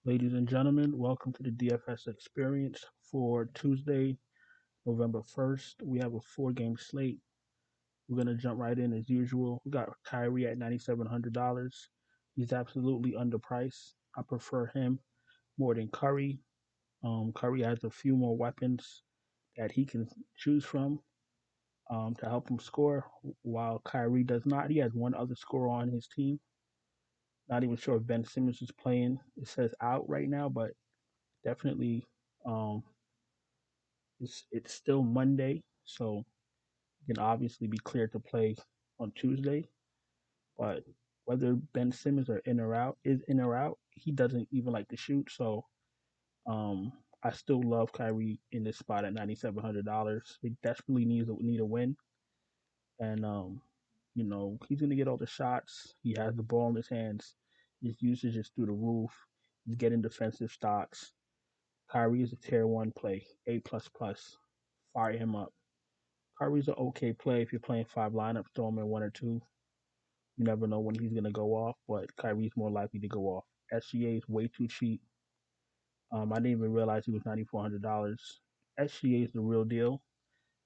Ladies and gentlemen, welcome to the DFS experience for Tuesday, November 1st. We have a four-game slate. We're going to jump right in as usual. We got Kyrie at $9,700. He's absolutely underpriced. I prefer him more than Curry. Curry has a few more weapons that he can choose from to help him score, while Kyrie does not. He has one other scorer on his team. Not even sure if Ben Simmons is playing. It says out right now, but definitely um, it's still Monday, so he can obviously be cleared to play on Tuesday. But whether Ben Simmons is in or out, he doesn't even like to shoot. So I still love Kyrie in this spot at $9,700. He desperately need a win, and he's gonna get all the shots. He has the ball in his hands. His usage is through the roof. He's getting defensive stocks. Kyrie is a tier one play, A plus plus. Fire him up. Kyrie's an okay play if you're playing five lineups, throw him in one or two. You never know when he's gonna go off, but Kyrie's more likely to go off. SGA is way too cheap. I didn't even realize he was $9,400. SGA is the real deal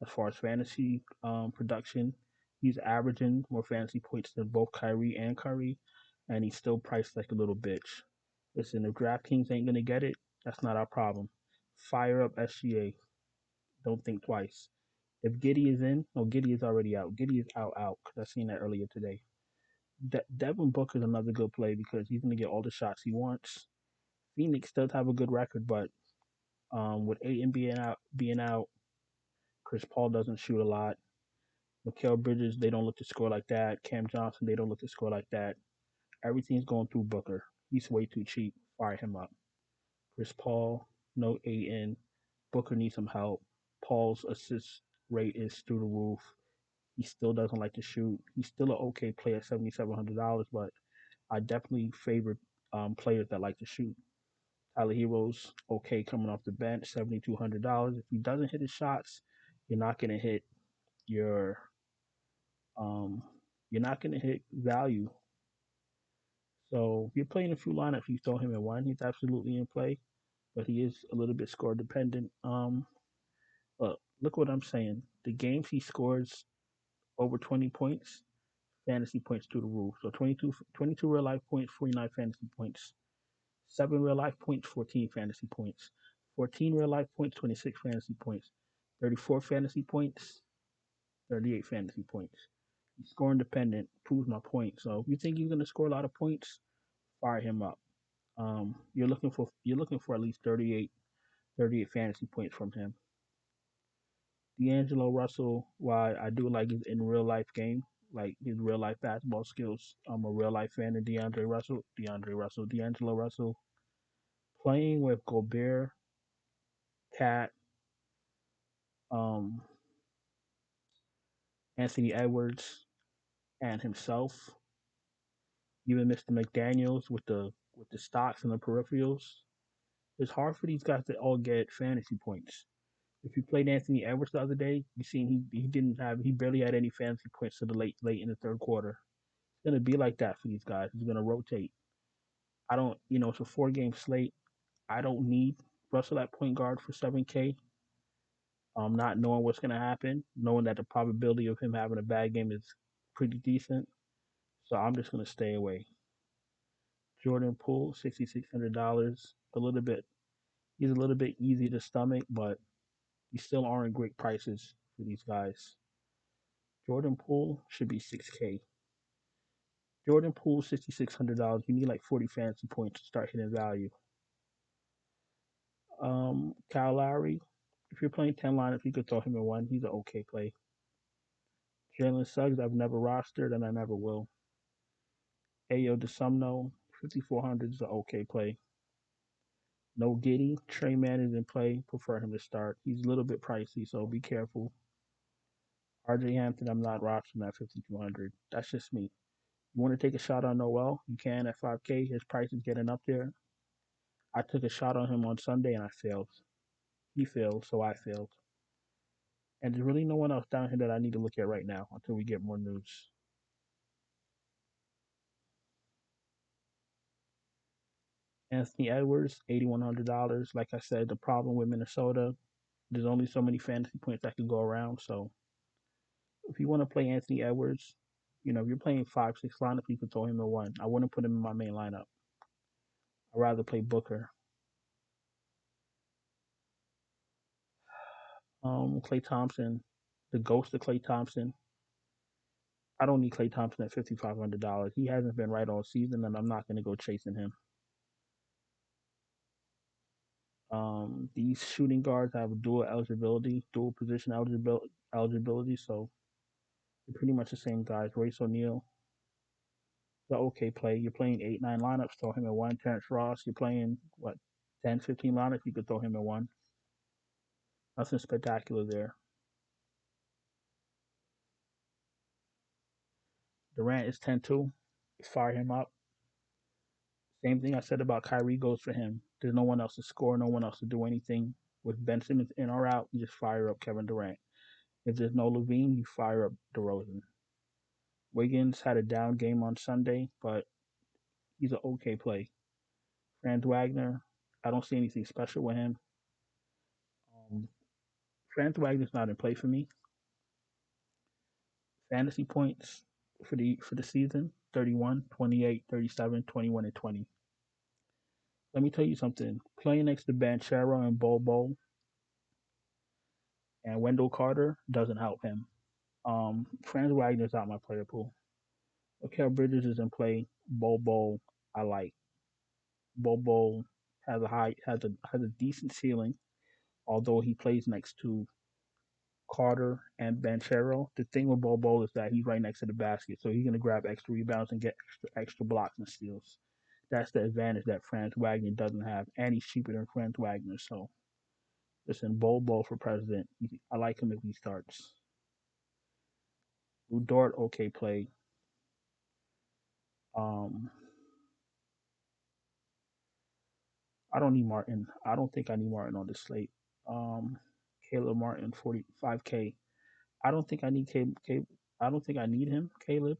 as far as fantasy production. He's averaging more fantasy points than both Kyrie and Curry, and he's still priced like a little bitch. Listen, if DraftKings ain't gonna get it, that's not our problem. Fire up SGA. Don't think twice. If Giddy is in, no, Giddy is already out. Giddy is out because I seen that earlier today. Devin Booker is another good play because he's going to get all the shots he wants. Phoenix does have a good record, but with Aiton being out, Chris Paul doesn't shoot a lot. Mikal Bridges, they don't look to score like that. Cam Johnson, they don't look to score like that. Everything's going through Booker. He's way too cheap. Fire him up. Chris Paul, no Aiton. Booker needs some help. Paul's assist rate is through the roof. He still doesn't like to shoot. He's still an okay player at $7,700, but I definitely favor players that like to shoot. Tyler Hero's okay coming off the bench, $7,200. If he doesn't hit his shots, you're not gonna hit your um, you're not gonna hit value. So if you're playing a few lineups, you throw him in one. He's absolutely in play, but he is a little bit score dependent. But look what I'm saying. The games he scores over 20 points, fantasy points to the roof. So 22 real life points, 49 fantasy points. 7 real life points, 14 fantasy points. 14 real life points, 26 fantasy points. 34 fantasy points, 38 fantasy points. He's scoring dependent, proves my point. So if you think he's gonna score a lot of points, fire him up. You're looking for at least 38 fantasy points from him. D'Angelo Russell, why I do like his in real life game, like his real life basketball skills. I'm a real life fan of D'Angelo Russell, playing with Gobert, Cat, um, Anthony Edwards, and himself, even Mr. McDaniels with the stocks and the peripherals. It's hard for these guys to all get fantasy points. If you played Anthony Edwards the other day, you seen he barely had any fantasy points to the late in the third quarter. It's gonna be like that for these guys. It's gonna rotate. I don't, it's a four-game slate. I don't need Russell at point guard for 7K. Not knowing what's gonna happen, knowing that the probability of him having a bad game is pretty decent. So I'm just gonna stay away. Jordan Poole, $6,600. He's a little bit easy to stomach, but you still aren't great prices for these guys. Jordan Poole should be 6K. Jordan Poole, $6,600. You need like 40 fantasy points to start hitting value. Kyle Lowry, if you're playing 10 lineups, you could throw him in one. He's an okay play. Jalen Suggs, I've never rostered and I never will. Ayo DeSumno, 5,400 is an okay play. No Giddy. Trey Man is in play. Prefer him to start. He's a little bit pricey, so be careful. RJ Hampton, I'm not rostering at 5,200. That's just me. You want to take a shot on Noel? You can at 5K. His price is getting up there. I took a shot on him on Sunday and I failed. He failed, so I failed. And there's really no one else down here that I need to look at right now until we get more news. Anthony Edwards, $8,100. Like I said, the problem with Minnesota, there's only so many fantasy points that could go around. So if you want to play Anthony Edwards, if you're playing 5, 6 lineup, you could throw him in one. I wouldn't put him in my main lineup. I'd rather play Booker. Clay Thompson, the ghost of Clay Thompson. I don't need Clay Thompson at $5,500. He hasn't been right all season, and I'm not going to go chasing him. These shooting guards have dual position eligibility, so they're pretty much the same guys. Royce O'Neal, the okay play. You're playing 8, 9 lineups, throw him in one. Terrence Ross, you're playing 10, 15 lineups, you could throw him in one. Nothing spectacular there. Durant is 10-2. Fire him up. Same thing I said about Kyrie goes for him. There's no one else to score, no one else to do anything. With Ben Simmons in or out, you just fire up Kevin Durant. If there's no Levine, you fire up DeRozan. Wiggins had a down game on Sunday, but he's an okay play. Franz Wagner, I don't see anything special with him. Franz Wagner's not in play for me. Fantasy points for the season: 31, 28, 37, 21, and 20. Let me tell you something. Playing next to Banchero and Bobo and Wendell Carter doesn't help him. Franz Wagner's out my player pool. Mikal Bridges is in play. Bobo, I like. Bobo has a decent ceiling, although he plays next to Carter and Banchero. The thing with Bobo is that he's right next to the basket, so he's gonna grab extra rebounds and get extra blocks and steals. That's the advantage that Franz Wagner doesn't have, and he's cheaper than Franz Wagner. So, listen, Bobo for president. I like him if he starts. Lou Dort, okay play. Um, I don't need Martin. I don't think I need Martin on this slate. Um, Caleb Martin, 45K. I don't think I need I don't think I need him, Caleb.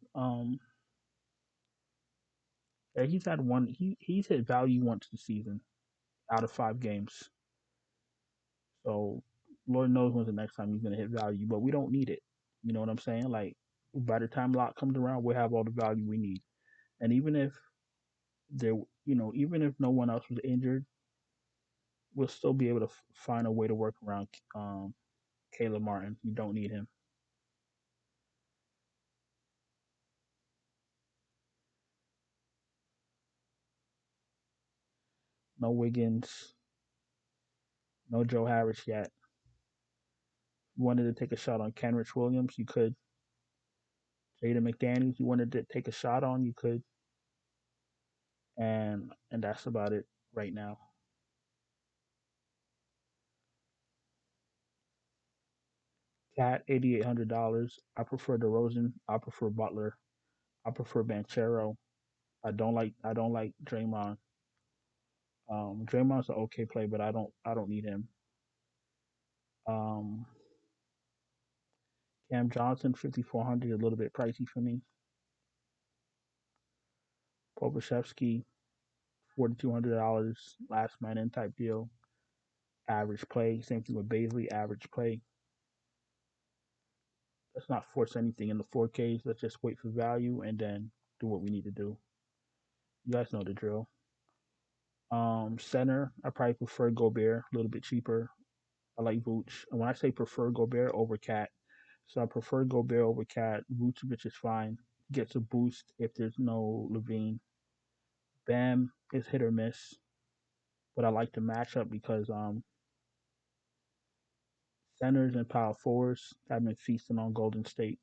Yeah, he's had one. He's hit value once this season out of 5 games. So Lord knows when's the next time he's gonna hit value, but we don't need it. You know what I'm saying? Like by the time lock comes around, we'll have all the value we need. And even if there, even if no one else was injured, we'll still be able to find a way to work around Caleb Martin. You don't need him. No Wiggins, no Joe Harris yet. You wanted to take a shot on Kenrich Williams, you could. Jaden McDaniels, you wanted to take a shot on, you could. And that's about it right now. Cat, $8,800. I prefer DeRozan. I prefer Butler. I prefer Banchero. I don't like Draymond. Draymond's an okay play, but I don't need him. Um, Cam Johnson, 5,400, a little bit pricey for me. Pokusevski, $4,200, last man in type deal. Average play. Same thing with Baisley, average play. Let's not force anything in the 4Ks. Let's just wait for value and then do what we need to do. You guys know the drill. Center, I probably prefer Gobert, a little bit cheaper. I like Vooch. And when I say prefer Gobert over Cat, so I prefer Gobert over Cat. Vucevic is fine. Gets a boost if there's no Levine. Bam is hit or miss, but I like the matchup because centers and power forwards have been feasting on Golden State.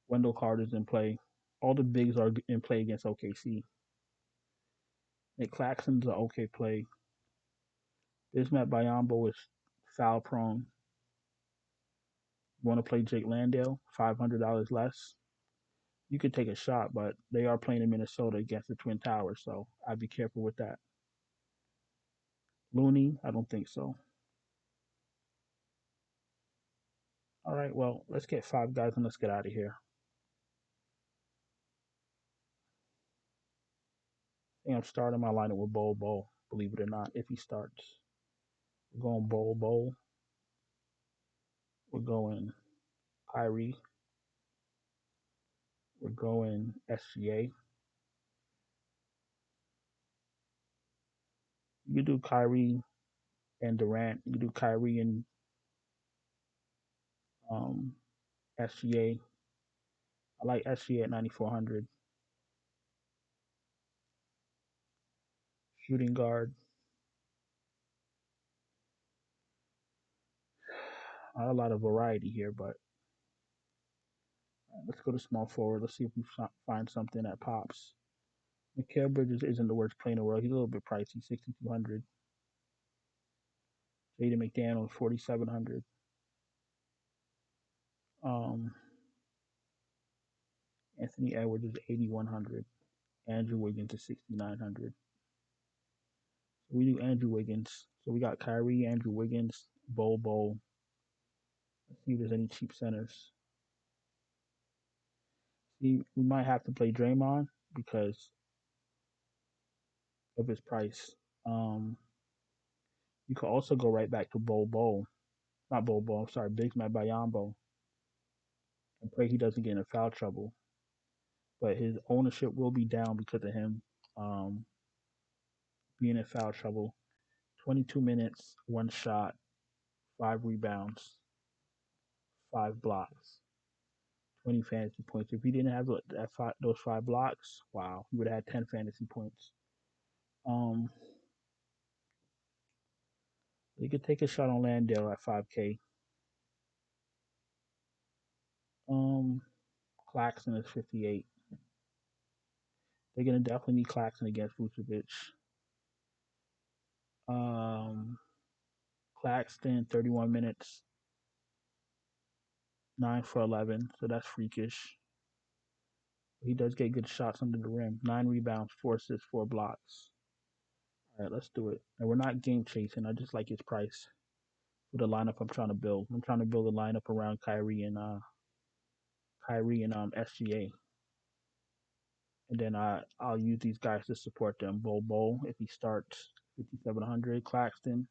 Wendell Carter's in play. All the bigs are in play against OKC. Nick Claxton's an okay play. Bismack Biyombo is foul prone. You want to play Jake Landale, $500 less. You could take a shot, but they are playing in Minnesota against the Twin Towers, so I'd be careful with that. Looney, I don't think so. All right, well, let's get 5 guys and let's get out of here. think I'm starting my lineup with Bol, believe it or not, if he starts. We're going Bol. We're going Kyrie. We're going SGA. You do Kyrie and Durant. You do Kyrie and um, SGA. I like SGA at 9,400. Shooting guard. Not a lot of variety here, but let's go to small forward. Let's see if we find something that pops. Mikal Bridges isn't the worst player in the world. He's a little bit pricey, 6,200. Jaden McDaniels, 4,700. Um, Anthony Edwards is 8,100. Andrew Wiggins is 6,900. So we do Andrew Wiggins. So we got Kyrie, Andrew Wiggins, Bol. Let's see if there's any cheap centers. See, we might have to play Draymond because of his price. You could also go right back to Bol. Not Bol. I'm sorry, Big Man Bayambo, and pray he doesn't get into foul trouble. But his ownership will be down because of him um, being in foul trouble. 22 minutes, one shot, 5 rebounds, 5 blocks, 20 fantasy points. If he didn't have those 5 blocks, wow, he would have had 10 fantasy points. Um, they could take a shot on Landale at 5K. Um, Claxton is 58. They're gonna definitely need Claxton against Vucevic. Um, Claxton, 31 minutes, 9 for 11, so that's freakish. He does get good shots under the rim. 9 rebounds, 4 assists, 4 blocks. All right, let's do it. And we're not game chasing. I just like his price for the lineup I'm trying to build. I'm trying to build a lineup around Kyrie and SGA, and then I'll use these guys to support them. Bol if he starts 5,700, Claxton,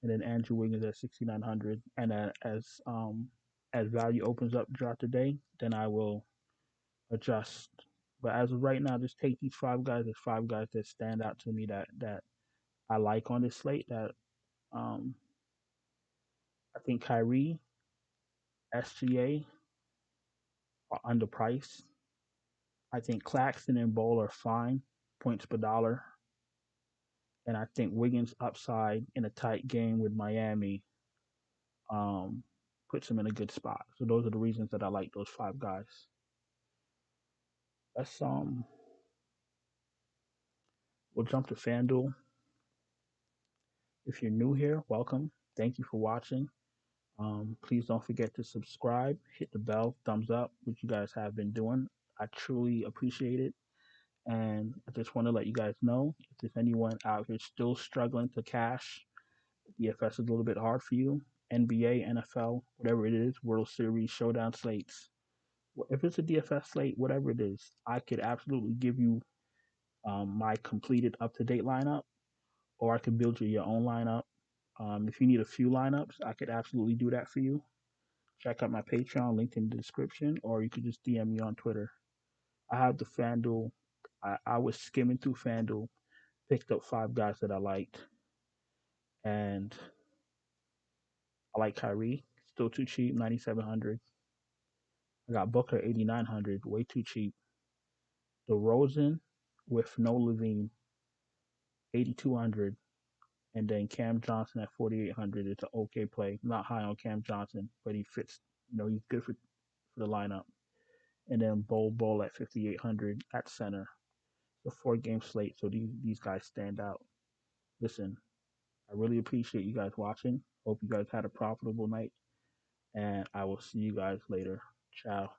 and then Andrew Wiggins at 6,900. And as value opens up throughout the day, then I will adjust. But as of right now, just take these 5 guys as 5 guys that stand out to me that I like on this slate. That um, I think Kyrie, SGA are underpriced. I think Claxton and Bol are fine points per dollar, and I think Wiggins upside in a tight game with Miami um, puts him in a good spot. So those are the reasons that I like those 5 guys. Let's we'll jump to FanDuel. If you're new here, welcome. Thank you for watching. Please don't forget to subscribe, hit the bell, thumbs up, which you guys have been doing. I truly appreciate it. And I just want to let you guys know if there's anyone out here still struggling to cash, DFS is a little bit hard for you. NBA, NFL, whatever it is, World Series, Showdown slates. If it's a DFS slate, whatever it is, I could absolutely give you my completed up to date lineup, or I could build you your own lineup. If you need a few lineups, I could absolutely do that for you. Check out my Patreon, linked in the description, or you could just DM me on Twitter. I have the FanDuel. I was skimming through FanDuel, picked up 5 guys that I liked, and I like Kyrie, still too cheap, 9,700. I got Booker, 8,900, way too cheap. DeRozan with no Levine, 8,200, and then Cam Johnson at 4,800. It's an okay play. Not high on Cam Johnson, but he fits. He's good for the lineup. And then Bol at 5,800 at center. It's a 4 game slate, so these guys stand out. Listen, I really appreciate you guys watching. Hope you guys had a profitable night, and I will see you guys later. Ciao.